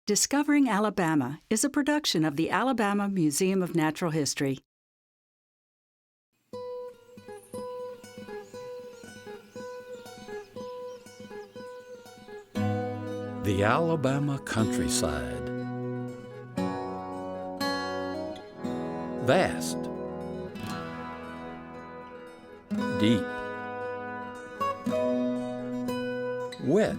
Discovering Alabama is a production of the Alabama Museum of Natural History. The Alabama countryside. Vast, deep, wet,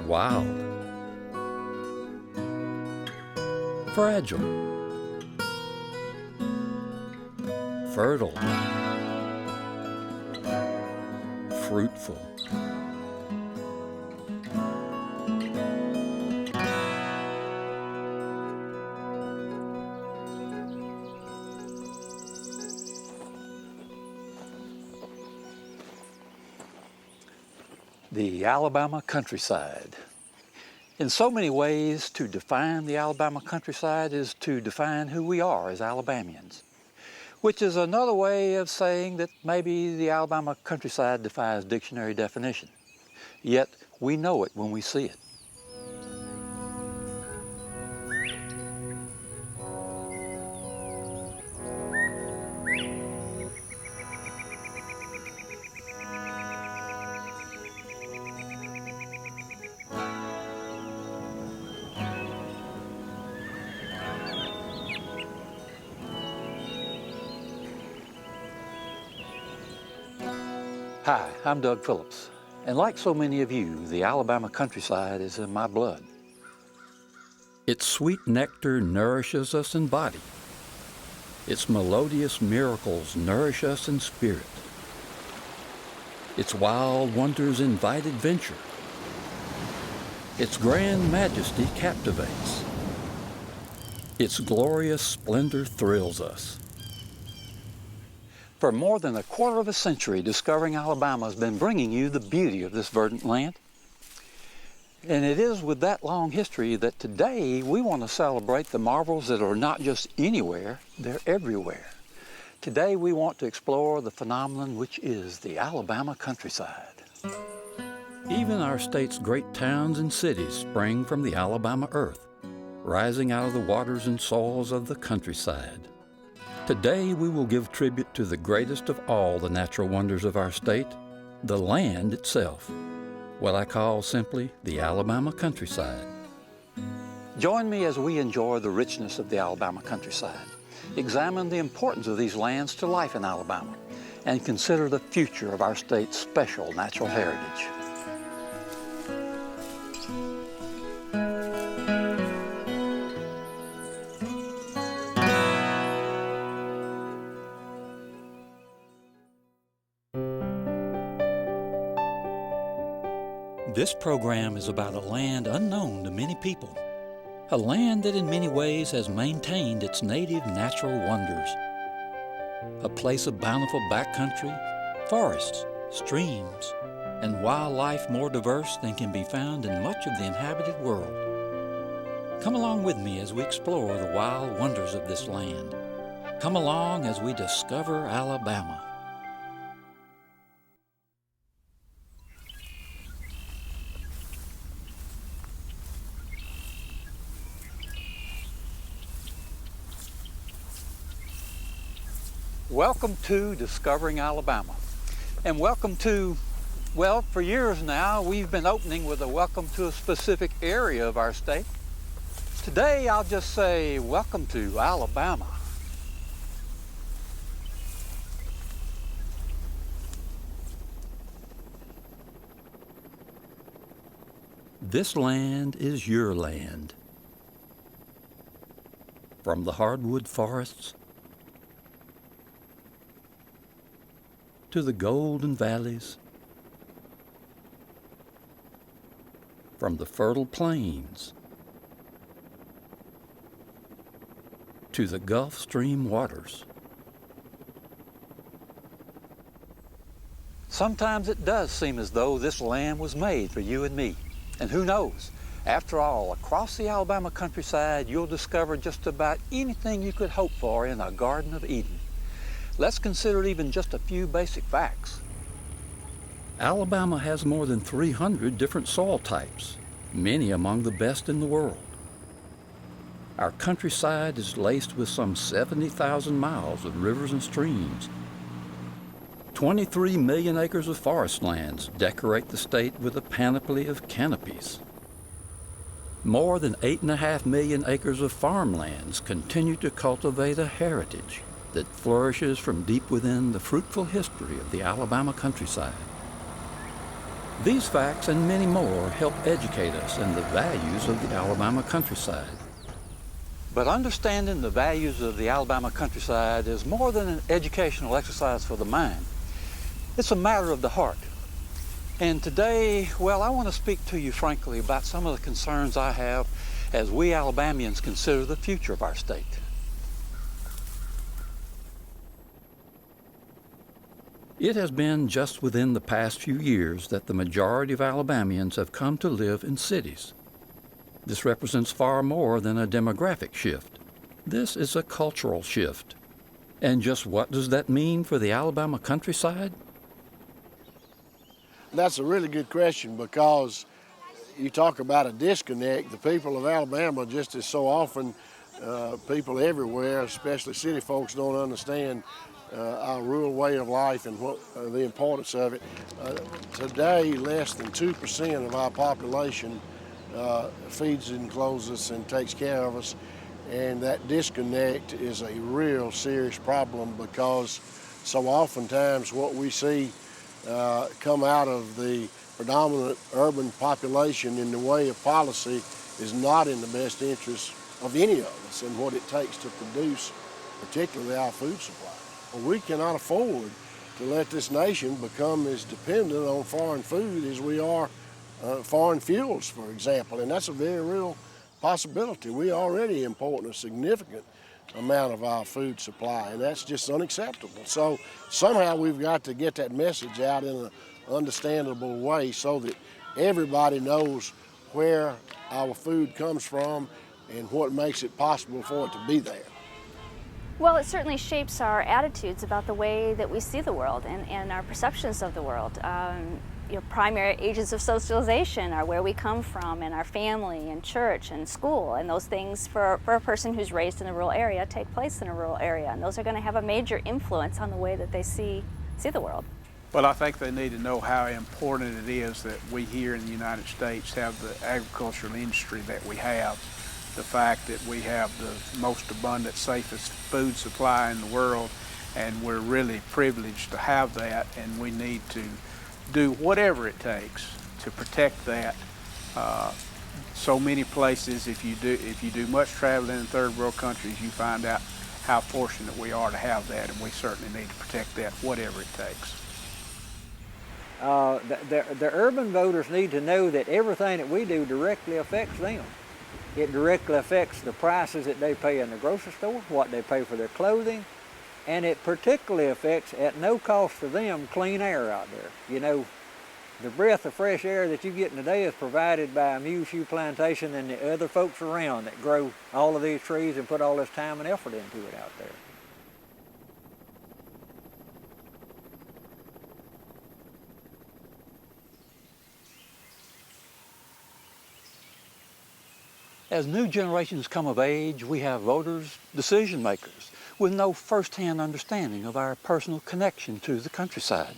wild, fragile, fertile, fruitful. The Alabama countryside. In so many ways, to define the Alabama countryside is to define who we are as Alabamians, which is another way of saying that maybe the Alabama countryside defies dictionary definition. Yet we know it when we see it. Hi, I'm Doug Phillips, and like so many of you, the Alabama countryside is in my blood. Its sweet nectar nourishes us in body. Its melodious miracles nourish us in spirit. Its wild wonders invite adventure. Its grand majesty captivates. Its glorious splendor thrills us. For more than a quarter of a century, Discovering Alabama has been bringing you the beauty of this verdant land. And it is with that long history that today we want to celebrate the marvels that are not just anywhere, they're everywhere. Today we want to explore the phenomenon which is the Alabama countryside. Even our state's great towns and cities spring from the Alabama earth, rising out of the waters and soils of the countryside. Today we will give tribute to the greatest of all the natural wonders of our state, the land itself, what I call simply the Alabama countryside. Join me as we enjoy the richness of the Alabama countryside, examine the importance of these lands to life in Alabama, and consider the future of our state's special natural heritage. This program is about a land unknown to many people, a land that in many ways has maintained its native natural wonders, a place of bountiful backcountry, forests, streams, and wildlife more diverse than can be found in much of the inhabited world. Come along with me as we explore the wild wonders of this land. Come along as we discover Alabama. Welcome to Discovering Alabama, and welcome to, well, for years now we've been opening with a welcome to a specific area of our state. Today I'll just say welcome to Alabama. This land is your land. From the hardwood forests to the golden valleys, from the fertile plains to the Gulf Stream waters. Sometimes it does seem as though this land was made for you and me. And who knows? After all, across the Alabama countryside, you'll discover just about anything you could hope for in a Garden of Eden. Let's consider even just a few basic facts. Alabama has more than 300 different soil types, many among the best in the world. Our countryside is laced with some 70,000 miles of rivers and streams. 23 million acres of forest lands decorate the state with a panoply of canopies. More than 8.5 million acres of farmlands continue to cultivate a heritage that flourishes from deep within the fruitful history of the Alabama countryside. These facts and many more help educate us in the values of the Alabama countryside. But understanding the values of the Alabama countryside is more than an educational exercise for the mind. It's a matter of the heart. And today, well, I want to speak to you frankly about some of the concerns I have as we Alabamians consider the future of our state. It has been just within the past few years that the majority of Alabamians have come to live in cities. This represents far more than a demographic shift. This is a cultural shift. And just what does that mean for the Alabama countryside? That's a really good question, because you talk about a disconnect. The people of Alabama, just as so often, people everywhere, especially city folks, don't understand our rural way of life and what the importance of it. Today, less than 2% of our population feeds and clothes us and takes care of us, and that disconnect is a real serious problem, because so oftentimes what we see come out of the predominant urban population in the way of policy is not in the best interest of any of us and what it takes to produce, particularly our food supply. We cannot afford to let this nation become as dependent on foreign food as we are foreign fuels, for example, and that's a very real possibility. We already import a significant amount of our food supply, and that's just unacceptable. So somehow we've got to get that message out in an understandable way so that everybody knows where our food comes from and what makes it possible for it to be there. Well, it certainly shapes our attitudes about the way that we see the world and our perceptions of the world. Primary agents of socialization are where we come from, and our family and church and school, and those things for a person who's raised in a rural area take place in a rural area, and those are going to have a major influence on the way that they see the world. Well, I think they need to know how important it is that we here in the United States have the agricultural industry that we have, the fact that we have the most abundant, safest food supply in the world, and we're really privileged to have that, and we need to do whatever it takes to protect that. So many places, if you do much traveling in third world countries, you find out how fortunate we are to have that, and we certainly need to protect that, whatever it takes. The urban voters need to know that everything that we do directly affects them. It directly affects the prices that they pay in the grocery store, what they pay for their clothing, and it particularly affects, at no cost to them, clean air out there. You know, the breath of fresh air that you're getting today is provided by Muleshoe Plantation and the other folks around that grow all of these trees and put all this time and effort into it out there. As new generations come of age, we have voters, decision makers, with no first-hand understanding of our personal connection to the countryside.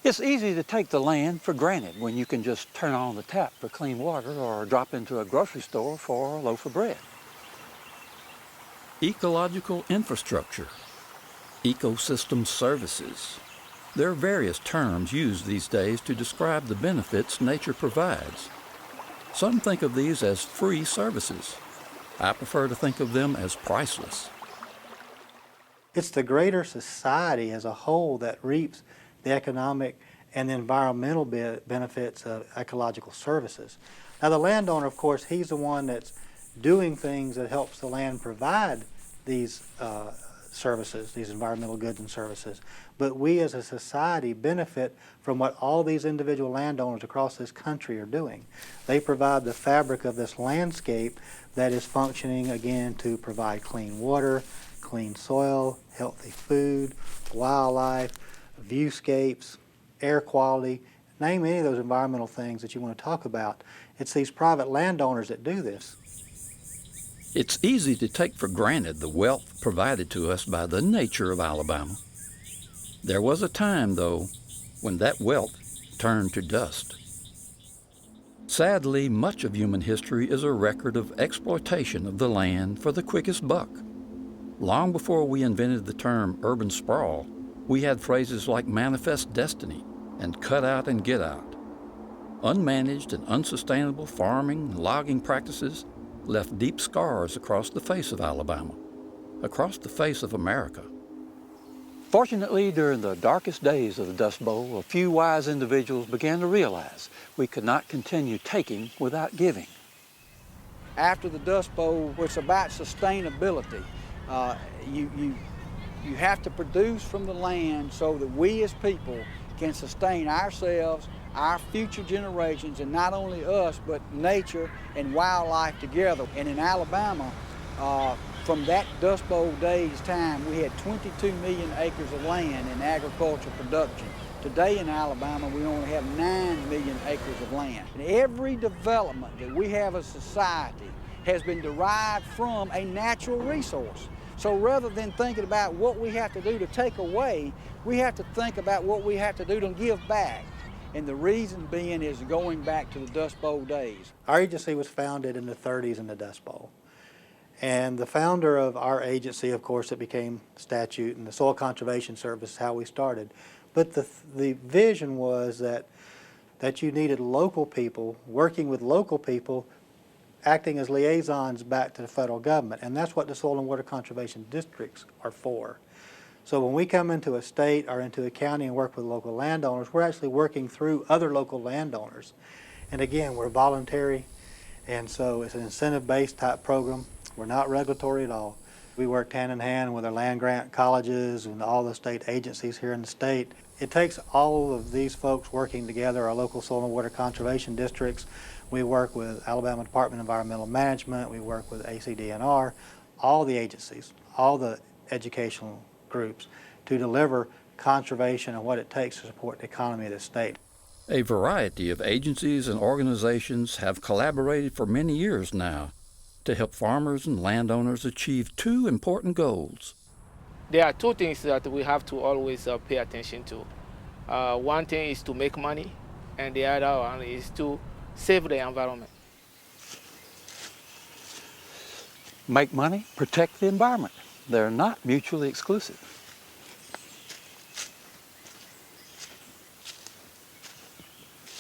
It's easy to take the land for granted when you can just turn on the tap for clean water or drop into a grocery store for a loaf of bread. Ecological infrastructure, ecosystem services. There are various terms used these days to describe the benefits nature provides. Some think of these as free services. I prefer to think of them as priceless. It's the greater society as a whole that reaps the economic and the environmental benefits of ecological services. Now the landowner, of course, he's the one that's doing things that helps the land provide these services, these environmental goods and services. But we as a society benefit from what all these individual landowners across this country are doing. They provide the fabric of this landscape that is functioning, again, to provide clean water, clean soil, healthy food, wildlife, viewscapes, air quality, name any of those environmental things that you want to talk about. It's these private landowners that do this. It's easy to take for granted the wealth provided to us by the nature of Alabama. There was a time, though, when that wealth turned to dust. Sadly, much of human history is a record of exploitation of the land for the quickest buck. Long before we invented the term urban sprawl, we had phrases like manifest destiny and cut out and get out. Unmanaged and unsustainable farming and logging practices left deep scars across the face of Alabama, across the face of America. Fortunately, during the darkest days of the Dust Bowl, a few wise individuals began to realize we could not continue taking without giving. After the Dust Bowl, it's about sustainability. You have to produce from the land so that we as people can sustain ourselves, our future generations, and not only us, but nature and wildlife together. And in Alabama, from that Dust Bowl day's time, we had 22 million acres of land in agricultural production. Today in Alabama, we only have 9 million acres of land. And every development that we have as society has been derived from a natural resource. So rather than thinking about what we have to do to take away, we have to think about what we have to do to give back. And the reason being is going back to the Dust Bowl days. Our agency was founded in the 30s in the Dust Bowl. And the founder of our agency, of course, it became statute, and the Soil Conservation Service is how we started. But the vision was that you needed local people, working with local people, acting as liaisons back to the federal government. And that's what the soil and water conservation districts are for. So when we come into a state or into a county and work with local landowners, we're actually working through other local landowners. And again, we're voluntary, and so it's an incentive-based type program. We're not regulatory at all. We work hand in hand with our land grant colleges and all the state agencies here in the state. It takes all of these folks working together, our local soil and water conservation districts. We work with Alabama Department of Environmental Management, we work with ACDNR, all the agencies, all the educational groups to deliver conservation and what it takes to support the economy of the state. A variety of agencies and organizations have collaborated for many years now to help farmers and landowners achieve two important goals. There are two things that we have to always pay attention to. One thing is to make money, and the other one is to save the environment. Make money, protect the environment. They're not mutually exclusive.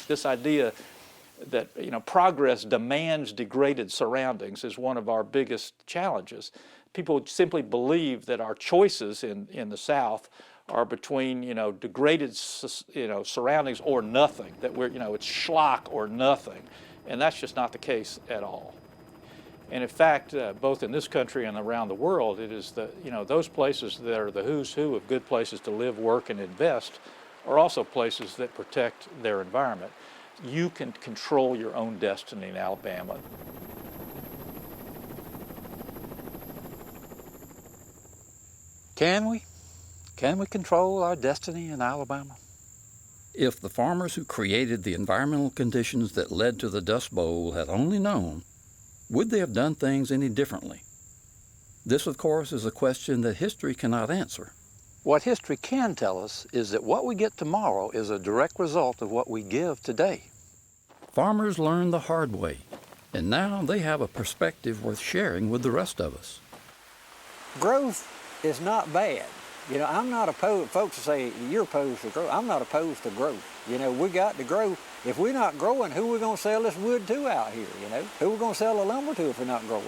This idea that progress demands degraded surroundings is one of our biggest challenges. People simply believe that our choices in the South are between degraded surroundings or nothing, that it's schlock or nothing, and that's just not the case at all. And in fact, both in this country and around the world, it is those places that are the who's who of good places to live, work, and invest are also places that protect their environment. You can control your own destiny in Alabama. Can we? Can we control our destiny in Alabama? If the farmers who created the environmental conditions that led to the Dust Bowl had only known, would they have done things any differently? This, of course, is a question that history cannot answer. What history can tell us is that what we get tomorrow is a direct result of what we give today. Farmers learned the hard way, and now they have a perspective worth sharing with the rest of us. Growth is not bad. I'm not opposed. Folks say you're opposed to growth. I'm not opposed to growth. We got to grow. If we're not growing, who are we going to sell this wood to out here? Who are we going to sell the lumber to if we're not growing?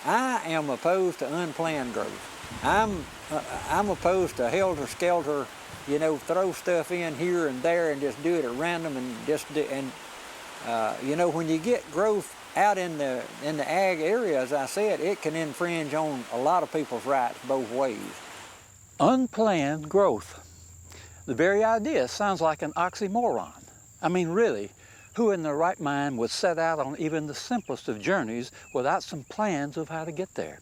I am opposed to unplanned growth. I'm opposed to helter-skelter, throw stuff in here and there and just do it at random and when you get growth out in the ag area, as I said, it can infringe on a lot of people's rights both ways. Unplanned growth. The very idea sounds like an oxymoron. I mean, really, who in their right mind would set out on even the simplest of journeys without some plans of how to get there?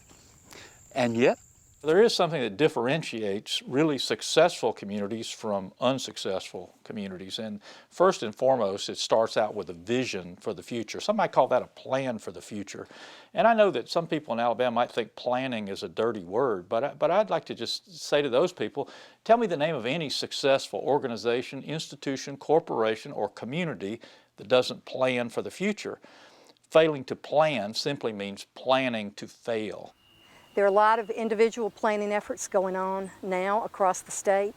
And yet, There is something that differentiates really successful communities from unsuccessful communities. And first and foremost, it starts out with a vision for the future. Some might call that a plan for the future. And I know that some people in Alabama might think planning is a dirty word, but I'd like to just say to those people, tell me the name of any successful organization, institution, corporation, or community that doesn't plan for the future. Failing to plan simply means planning to fail. There are a lot of individual planning efforts going on now across the state.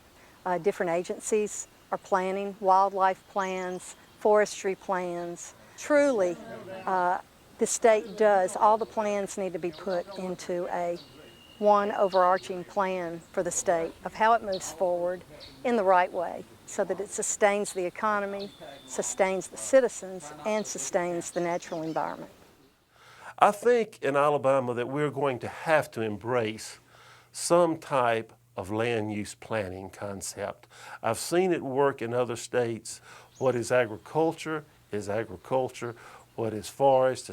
Different agencies are planning wildlife plans, forestry plans. Truly, the state does. All the plans need to be put into one overarching plan for the state of how it moves forward in the right way so that it sustains the economy, sustains the citizens, and sustains the natural environment. I think in Alabama that we're going to have to embrace some type of land use planning concept. I've seen it work in other states. What is agriculture is agriculture. What is forest.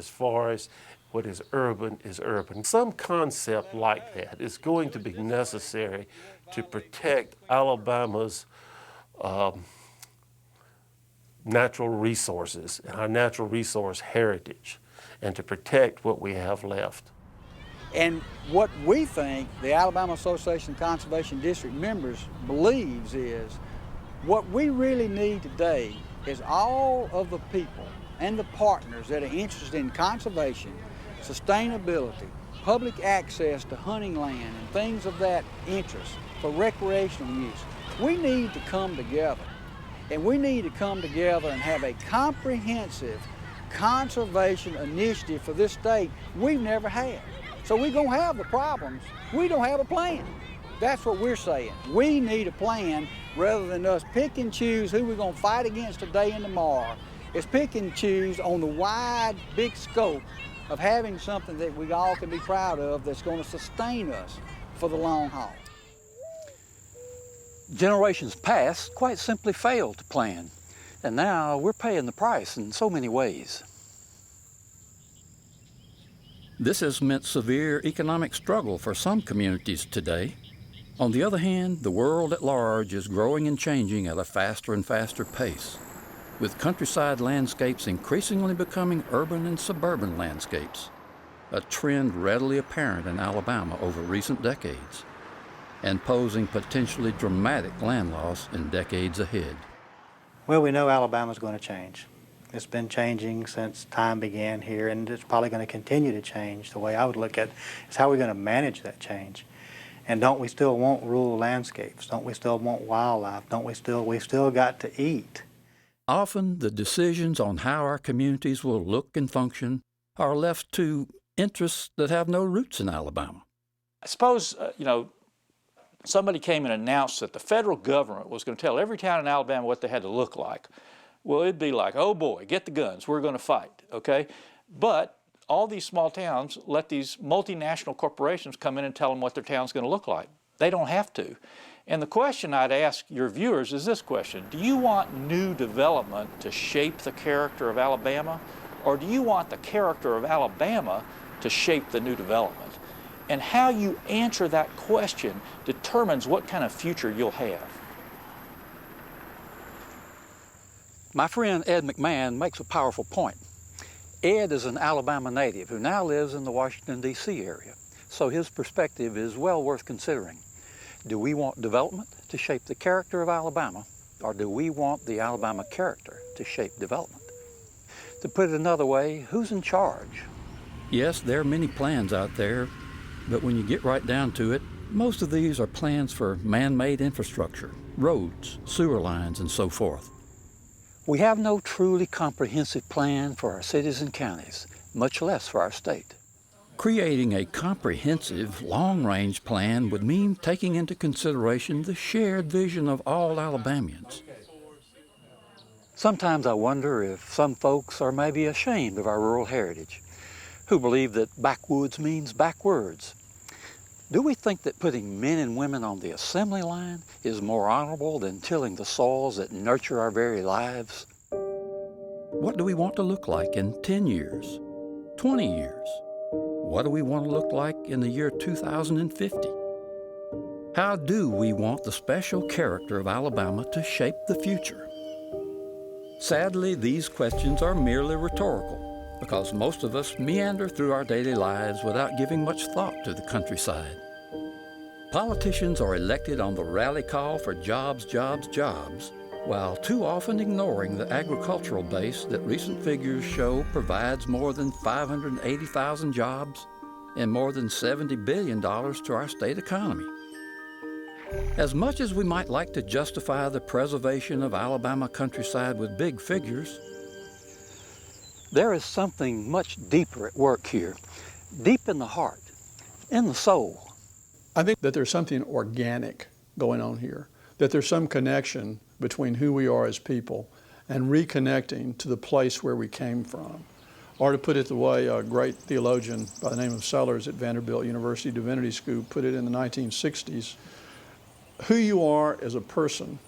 What is urban. Some concept like that is going to be necessary to protect Alabama's natural resources and our natural resource heritage, and to protect what we have left. And what we think the Alabama Association of Conservation District members believes is what we really need today is all of the people and the partners that are interested in conservation, sustainability, public access to hunting land and things of that interest for recreational use. We need to come together, and we need to come together and have a comprehensive conservation initiative for this state we've never had. So we're going to have the problems. We don't have a plan. That's what we're saying. We need a plan rather than us pick and choose who we're going to fight against today and tomorrow. It's pick and choose on the wide, big scope of having something that we all can be proud of that's going to sustain us for the long haul. Generations past quite simply failed to plan, and now we're paying the price in so many ways. This has meant severe economic struggle for some communities today. On the other hand, the world at large is growing and changing at a faster and faster pace, with countryside landscapes increasingly becoming urban and suburban landscapes, a trend readily apparent in Alabama over recent decades, and posing potentially dramatic land loss in decades ahead. Well, we know Alabama's going to change. It's been changing since time began here, and it's probably going to continue to change. The way I would look at it is how we're going to manage that change. And don't we still want rural landscapes? Don't we still want wildlife? We've still got to eat. Often the decisions on how our communities will look and function are left to interests that have no roots in Alabama. I suppose, somebody came and announced that the federal government was going to tell every town in Alabama what they had to look like. Well, it'd be like, oh boy, get the guns, we're going to fight, okay? But all these small towns let these multinational corporations come in and tell them what their town's going to look like. They don't have to. And the question I'd ask your viewers is this question: do you want new development to shape the character of Alabama, or do you want the character of Alabama to shape the new development? And how you answer that question determines what kind of future you'll have. My friend Ed McMahon makes a powerful point. Ed is an Alabama native who now lives in the Washington, D.C. area, so his perspective is well worth considering. Do we want development to shape the character of Alabama, or do we want the Alabama character to shape development? To put it another way, who's in charge? Yes, there are many plans out there, but when you get right down to it, most of these are plans for man-made infrastructure, roads, sewer lines, and so forth. We have no truly comprehensive plan for our cities and counties, much less for our state. Creating a comprehensive, long-range plan would mean taking into consideration the shared vision of all Alabamians. Sometimes I wonder if some folks are maybe ashamed of our rural heritage, who believe that backwoods means backwards. Do we think that putting men and women on the assembly line is more honorable than tilling the soils that nurture our very lives? What do we want to look like in 10 years, 20 years? What do we want to look like in the year 2050? How do we want the special character of Alabama to shape the future? Sadly, these questions are merely rhetorical because most of us meander through our daily lives without giving much thought to the countryside. Politicians are elected on the rally call for jobs, jobs, jobs, while too often ignoring the agricultural base that recent figures show provides more than 580,000 jobs and more than $70 billion to our state economy. As much as we might like to justify the preservation of Alabama countryside with big figures, there is something much deeper at work here, deep in the heart, in the soul. I think that there's something organic going on here, that there's some connection between who we are as people and reconnecting to the place where we came from. Or to put it the way a great theologian by the name of Sellers at Vanderbilt University Divinity School put it in the 1960s, who you are as a person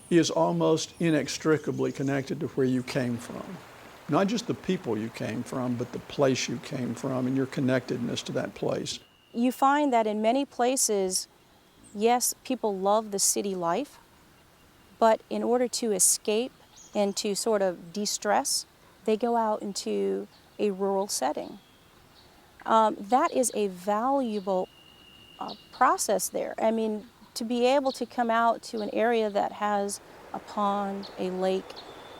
is almost inextricably connected to where you came from. Not just the people you came from, but the place you came from and your connectedness to that place. You find that in many places, yes, people love the city life, but in order to escape and to sort of de-stress, they go out into a rural setting. That is a valuable process there. I mean, to be able to come out to an area that has a pond, a lake,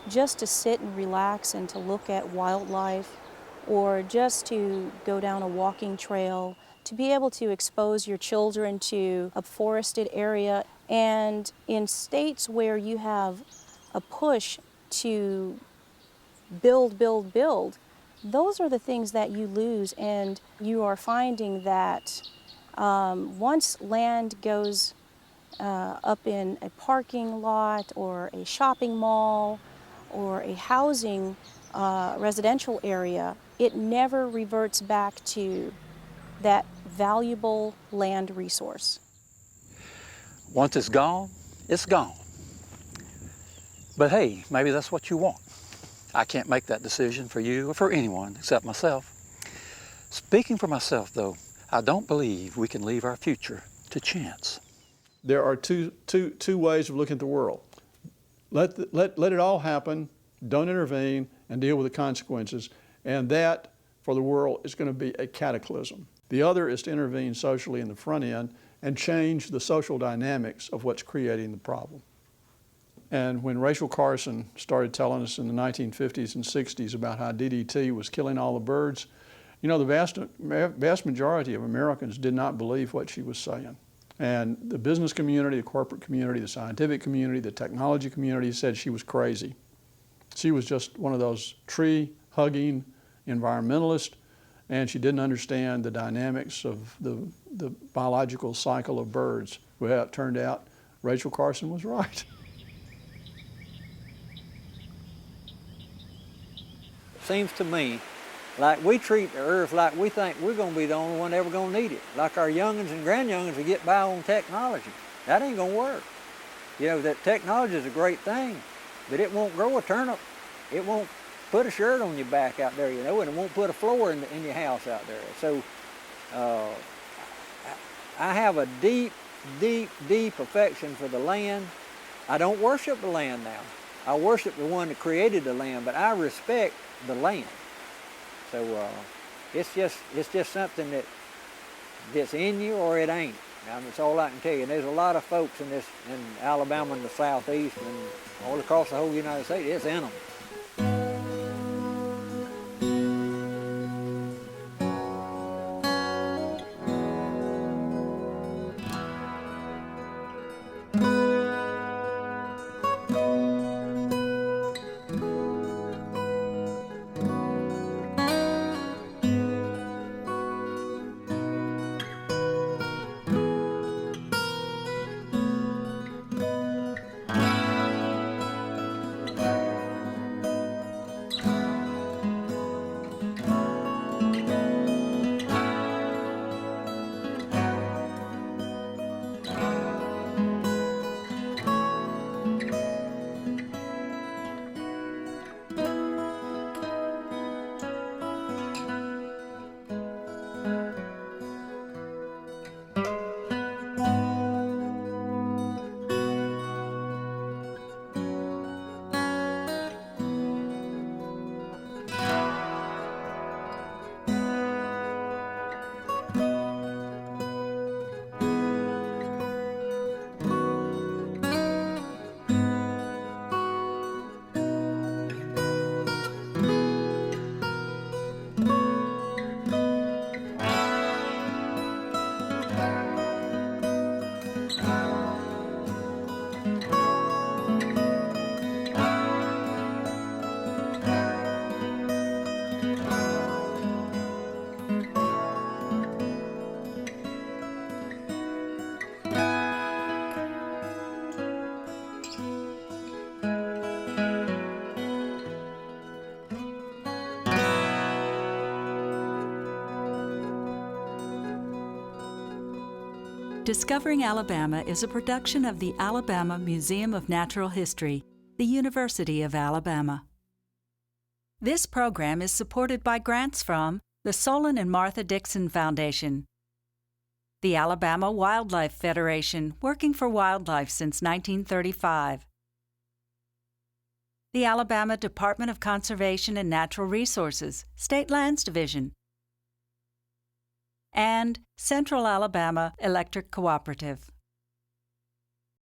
just to sit and relax and to look at wildlife, or just to go down a walking trail, to be able to expose your children to a forested area. And in states where you have a push to build, build, build, those are the things that you lose, and you are finding that once land goes up in a parking lot or a shopping mall or a housing residential area, it never reverts back to that valuable land resource. Once it's gone, it's gone. But hey, maybe that's what you want. I can't make that decision for you or for anyone except myself. Speaking for myself, though, I don't believe we can leave our future to chance. There are two ways of looking at the world. Let it all happen, don't intervene, and deal with the consequences. And that, for the world, is going to be a cataclysm. The other is to intervene socially in the front end and change the social dynamics of what's creating the problem. And when Rachel Carson started telling us in the 1950s and 60s about how DDT was killing all the birds, you know, the vast majority of Americans did not believe what she was saying. And the business community, the corporate community, the scientific community, the technology community said she was crazy. She was just one of those tree-hugging environmentalists, and she didn't understand the dynamics of the biological cycle of birds. Well, it turned out Rachel Carson was right. Seems to me like we treat the earth like we think we're going to be the only one ever going to need it. Like our youngins and grandyoungins will get by on technology. That ain't going to work. You know, that technology is a great thing, but it won't grow a turnip. It won't put a shirt on your back out there, you know, and it won't put a floor in your house out there. So I have a deep, deep, deep affection for the land. I don't worship the land now. I worship the one that created the land, but I respect the land. So it's just something that's in you or it ain't. I mean, that's all I can tell you. And there's a lot of folks in Alabama and the Southeast and all across the whole United States. It's in them. Discovering Alabama is a production of the Alabama Museum of Natural History, the University of Alabama. This program is supported by grants from the Solon and Martha Dixon Foundation, the Alabama Wildlife Federation, working for wildlife since 1935, the Alabama Department of Conservation and Natural Resources, State Lands Division, and Central Alabama Electric Cooperative.